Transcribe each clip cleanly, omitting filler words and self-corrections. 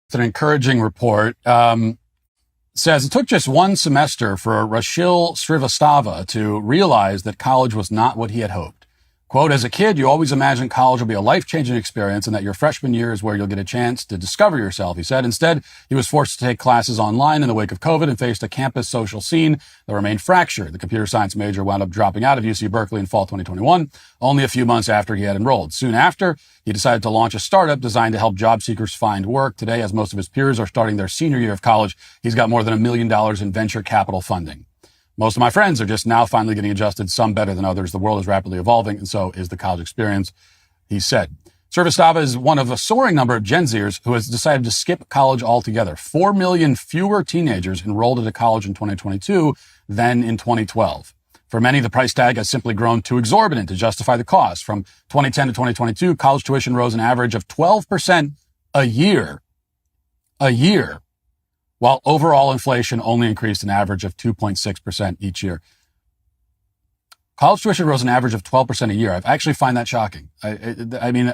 It's an encouraging report. Says it took just one semester for Rashil Srivastava to realize that college was not what he had hoped. Quote, as a kid, you always imagine college will be a life-changing experience and that your freshman year is where you'll get a chance to discover yourself, he said. Instead, he was forced to take classes online in the wake of COVID and faced a campus social scene that remained fractured. The computer science major wound up dropping out of UC Berkeley in fall 2021, only a few months after he had enrolled. Soon after, he decided to launch a startup designed to help job seekers find work. Today, as most of his peers are starting their senior year of college, he's got more than $1 million in venture capital funding. Most of my friends are just now finally getting adjusted, some better than others. The world is rapidly evolving, and so is the college experience, he said. Srivastava is one of a soaring number of Gen Zers who has decided to skip college altogether. 4 million fewer teenagers enrolled into college in 2022 than in 2012. For many, the price tag has simply grown too exorbitant to justify the cost. From 2010 to 2022, college tuition rose an average of 12% a year, while overall inflation only increased an average of 2.6% each year. College tuition rose an average of 12% a year. I actually find that shocking. I mean,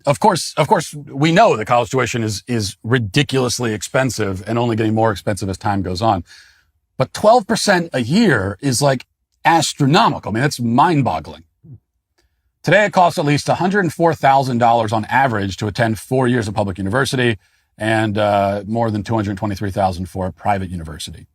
of course, we know that college tuition is ridiculously expensive and only getting more expensive as time goes on. But 12% a year is like astronomical. I mean, that's mind-boggling. Today, it costs at least $104,000 on average to attend 4 years of public university, and more than $223,000 for a private university.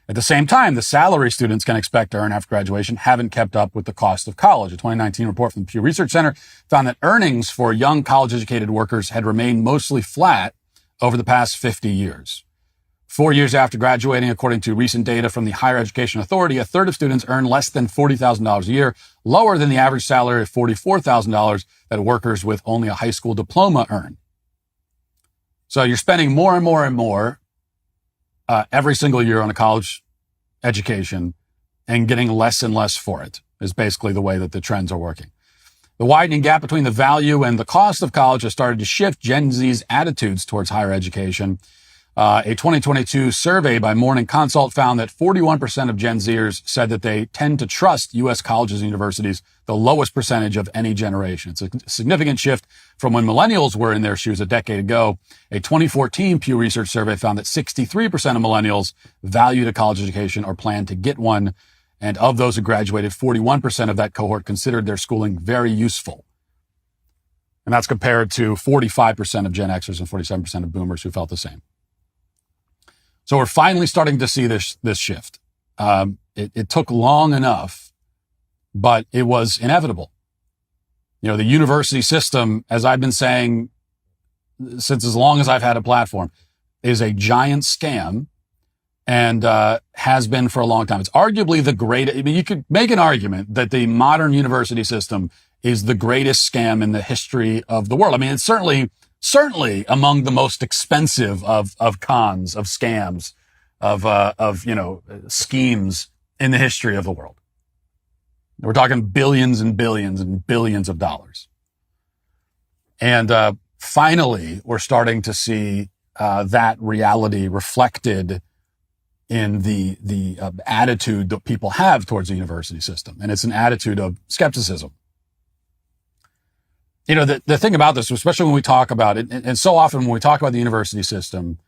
At the same time, the salary students can expect to earn after graduation haven't kept up with the cost of college. A 2019 report from the Pew Research Center found that earnings for young college-educated workers had remained mostly flat over the past 50 years. 4 years after graduating, according to recent data from the Higher Education Authority, a third of students earn less than $40,000 a year, lower than the average salary of $44,000 that workers with only a high school diploma earn. So you're spending more and more and more every single year on a college education and getting less and less for it is basically the way that the trends are working. The widening gap between the value and the cost of college has started to shift Gen Z's attitudes towards higher education. A 2022 survey by Morning Consult found that 41% of Gen Zers said that they tend to trust U.S. colleges and universities, the lowest percentage of any generation. It's a significant shift from when millennials were in their shoes a decade ago. A 2014 Pew Research survey found that 63% of millennials valued a college education or planned to get one. And of those who graduated, 41% of that cohort considered their schooling very useful. And that's compared to 45% of Gen Xers and 47% of boomers who felt the same. So we're finally starting to see this shift. It took long enough, but it was inevitable. You know, the university system, as I've been saying since as long as I've had a platform, is a giant scam and has been for a long time. It's arguably the greatest. I mean, you could make an argument that the modern university system is the greatest scam in the history of the world. I mean, it's certainly among the most expensive of cons, of scams, of schemes in the history of the world. We're talking billions and billions and billions of dollars. And finally, we're starting to see that reality reflected in the attitude that people have towards the university system. And it's an attitude of skepticism. You know, the thing about this, especially when we talk about it, and so often when we talk about the university system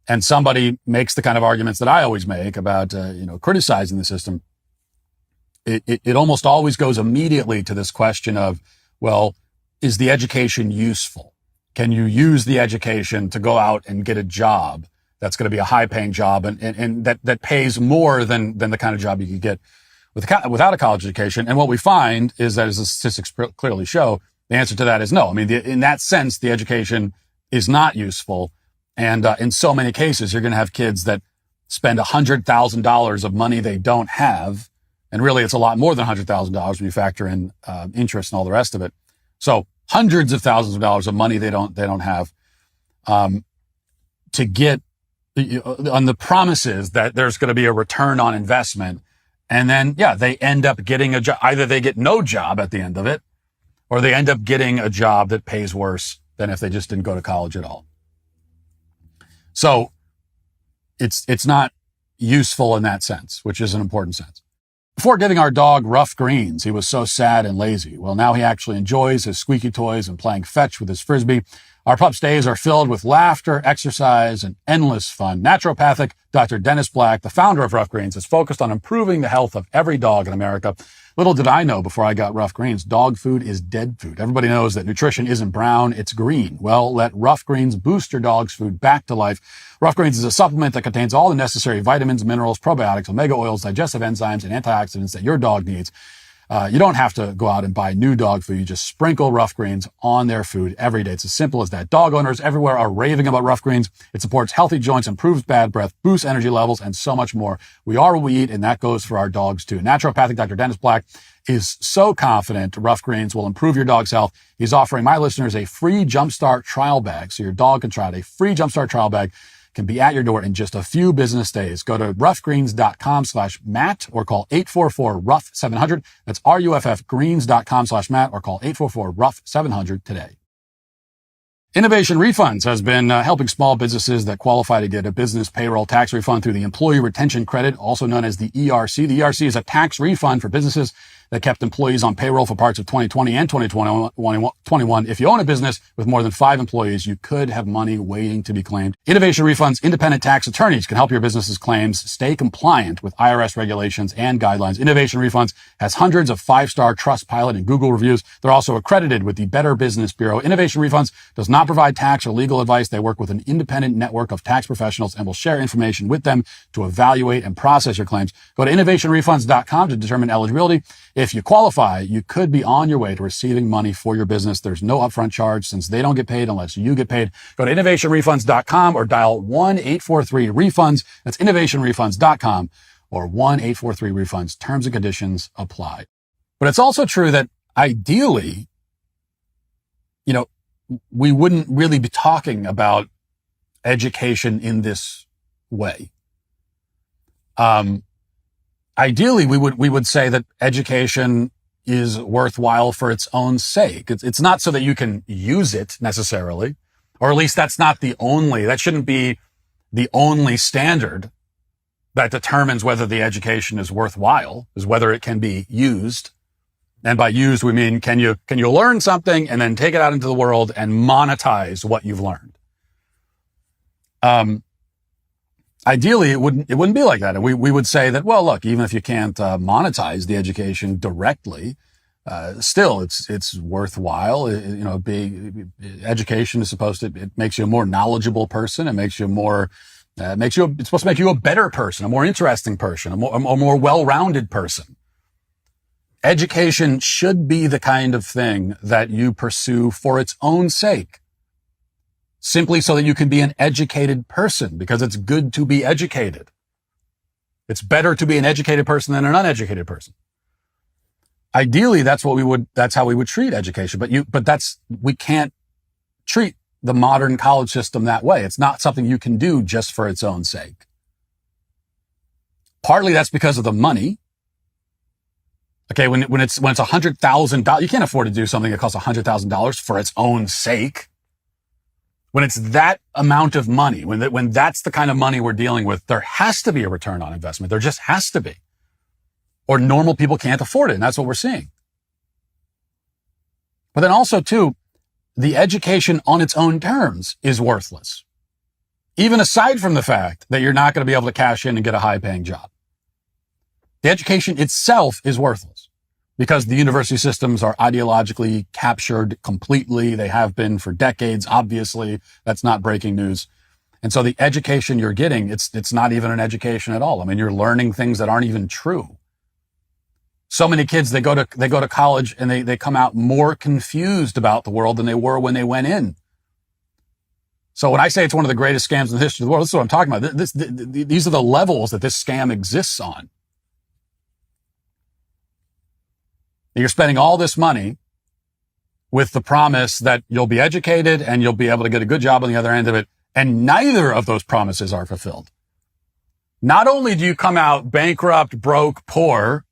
and somebody makes the kind of arguments that I always make about, criticizing the system, it almost always goes immediately to this question of, well, is the education useful? Can you use the education to go out and get a job that's going to be a high paying job and that pays more than the kind of job you could get without a college education? And what we find is that, as the statistics clearly show, the answer to that is no. I mean, in that sense, the education is not useful. And in so many cases, you're going to have kids that spend $100,000 of money they don't have. And really, it's a lot more than $100,000 when you factor in interest and all the rest of it. So hundreds of thousands of dollars of money they don't have to get on the promises that there's going to be a return on investment. And then, they end up getting a job. Either they get no job at the end of it, or they end up getting a job that pays worse than if they just didn't go to college at all. So it's not useful in that sense, which is an important sense. Before getting our dog rough greens, he was so sad and lazy. Well, now he actually enjoys his squeaky toys and playing fetch with his Frisbee. Our pups' days are filled with laughter, exercise, and endless fun. Naturopathic Dr. Dennis Black, the founder of Rough Greens, is focused on improving the health of every dog in America. Little did I know before I got Rough Greens, dog food is dead food. Everybody knows that nutrition isn't brown, it's green. Well, let Rough Greens boost your dog's food back to life. Rough Greens is a supplement that contains all the necessary vitamins, minerals, probiotics, omega oils, digestive enzymes, and antioxidants that your dog needs. You don't have to go out and buy new dog food. You just sprinkle Rough Greens on their food every day. It's as simple as that. Dog owners everywhere are raving about Rough Greens. It supports healthy joints, improves bad breath, boosts energy levels, and so much more. We are what we eat, and that goes for our dogs too. Naturopathic Dr. Dennis Black is so confident Rough Greens will improve your dog's health. He's offering my listeners a free Jumpstart trial bag, so your dog can try it. A free Jumpstart trial bag can be at your door in just a few business days. Go to roughgreens.com/Matt or call 844-ROUGH-700. That's RUFFgreens.com/Matt or call 844-ROUGH-700 today. Innovation Refunds has been helping small businesses that qualify to get a business payroll tax refund through the Employee Retention Credit, also known as the ERC. The ERC is a tax refund for businesses that kept employees on payroll for parts of 2020 and 2021. If you own a business with more than 5 employees, you could have money waiting to be claimed. Innovation Refunds independent tax attorneys can help your business's claims stay compliant with IRS regulations and guidelines. Innovation Refunds has hundreds of 5-star Trustpilot and Google reviews. They're also accredited with the Better Business Bureau. Innovation Refunds does not provide tax or legal advice. They work with an independent network of tax professionals and will share information with them to evaluate and process your claims. Go to innovationrefunds.com to determine eligibility. If you qualify, you could be on your way to receiving money for your business. There's no upfront charge since they don't get paid unless you get paid. Go to innovationrefunds.com or dial 1-843-REFUNDS. That's innovationrefunds.com or 1-843-REFUNDS. Terms and conditions apply. But it's also true that ideally, we wouldn't really be talking about education in this way. Ideally, we would say that education is worthwhile for its own sake. It's not so that you can use it necessarily, or at least that shouldn't be the only standard that determines whether the education is worthwhile, is whether it can be used. And by used, we mean, can you learn something and then take it out into the world and monetize what you've learned? Ideally, it wouldn't be like that. We would say that, well, look, even if you can't monetize the education directly, still it's worthwhile. Education is it makes you a more knowledgeable person. It makes you it's supposed to make you a better person, a more interesting person, a more well-rounded person. Education should be the kind of thing that you pursue for its own sake, simply so that you can be an educated person, because it's good to be educated. It's better to be an educated person than an uneducated person. Ideally, that's how we would treat education, but we can't treat the modern college system that way. It's not something you can do just for its own sake. Partly that's because of the money. Okay, when it's $100,000, you can't afford to do something that costs $100,000 for its own sake. When it's that amount of money, when that's the kind of money we're dealing with, there has to be a return on investment. There just has to be. Or normal people can't afford it, and that's what we're seeing. But then also, too, the education on its own terms is worthless. Even aside from the fact that you're not going to be able to cash in and get a high-paying job. The education itself is worthless because the university systems are ideologically captured completely. They have been for decades, obviously. That's not breaking news. And so the education you're getting, it's not even an education at all. I mean, you're learning things that aren't even true. So many kids, they go to college and they come out more confused about the world than they were when they went in. So when I say it's one of the greatest scams in the history of the world, this is what I'm talking about. These are the levels that this scam exists on. You're spending all this money with the promise that you'll be educated and you'll be able to get a good job on the other end of it. And neither of those promises are fulfilled. Not only do you come out bankrupt, broke, poor,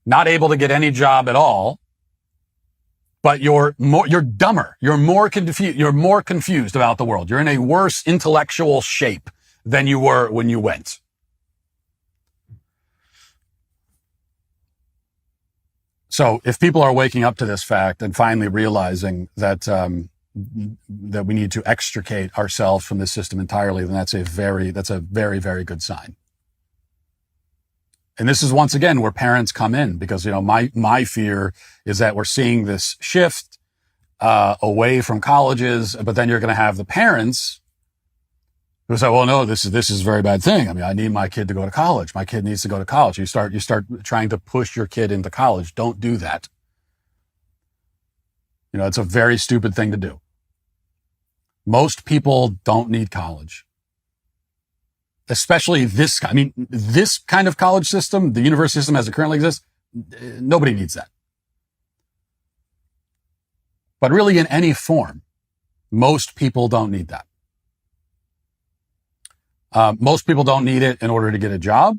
not able to get any job at all, but you're dumber. You're more confused about the world. You're in a worse intellectual shape than you were when you went. So if people are waking up to this fact and finally realizing that that we need to extricate ourselves from this system entirely, then that's a very, very good sign. And this is once again where parents come in, because, my fear is that we're seeing this shift away from colleges, but then you're going to have the parents who say, well, no, this is a very bad thing. I mean, I need my kid to go to college. My kid needs to go to college. You start trying to push your kid into college. Don't do that. It's a very stupid thing to do. Most people don't need college. Especially this kind of college system, the university system as it currently exists, nobody needs that. But really, in any form, most people don't need that. Most people don't need it in order to get a job.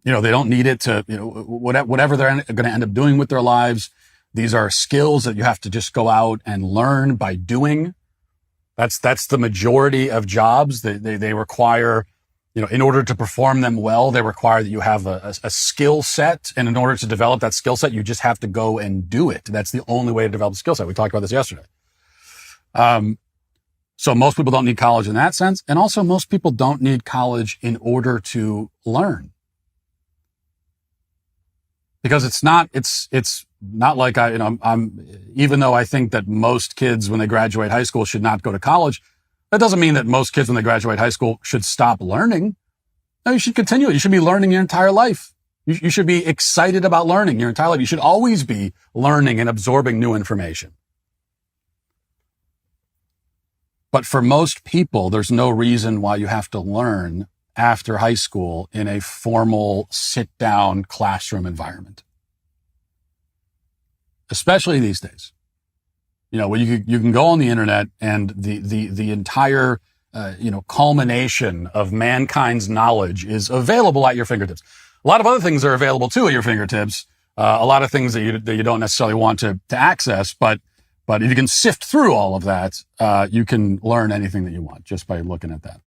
They don't need it to, whatever they're going to end up doing with their lives. These are skills that you have to just go out and learn by doing. That's the majority of jobs. They require, in order to perform them well, they require that you have a skill set. And in order to develop that skill set, you just have to go and do it. That's the only way to develop a skill set. We talked about this yesterday. So most people don't need college in that sense. And also most people don't need college in order to learn. Because it's not like even though I think that most kids when they graduate high school should not go to college, that doesn't mean that most kids when they graduate high school should stop learning. No, you should continue. You should be learning your entire life. You should be excited about learning your entire life. You should always be learning and absorbing new information. But for most people, there's no reason why you have to learn after high school in a formal sit-down classroom environment. Especially these days. Where you can go on the internet and the entire, culmination of mankind's knowledge is available at your fingertips. A lot of other things are available too at your fingertips. A lot of things that you don't necessarily want to access, but if you can sift through all of that, you can learn anything that you want just by looking at that.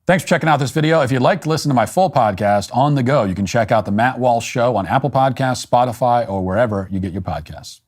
Thanks for checking out this video. If you'd like to listen to my full podcast on the go, you can check out The Matt Walsh Show on Apple Podcasts, Spotify, or wherever you get your podcasts.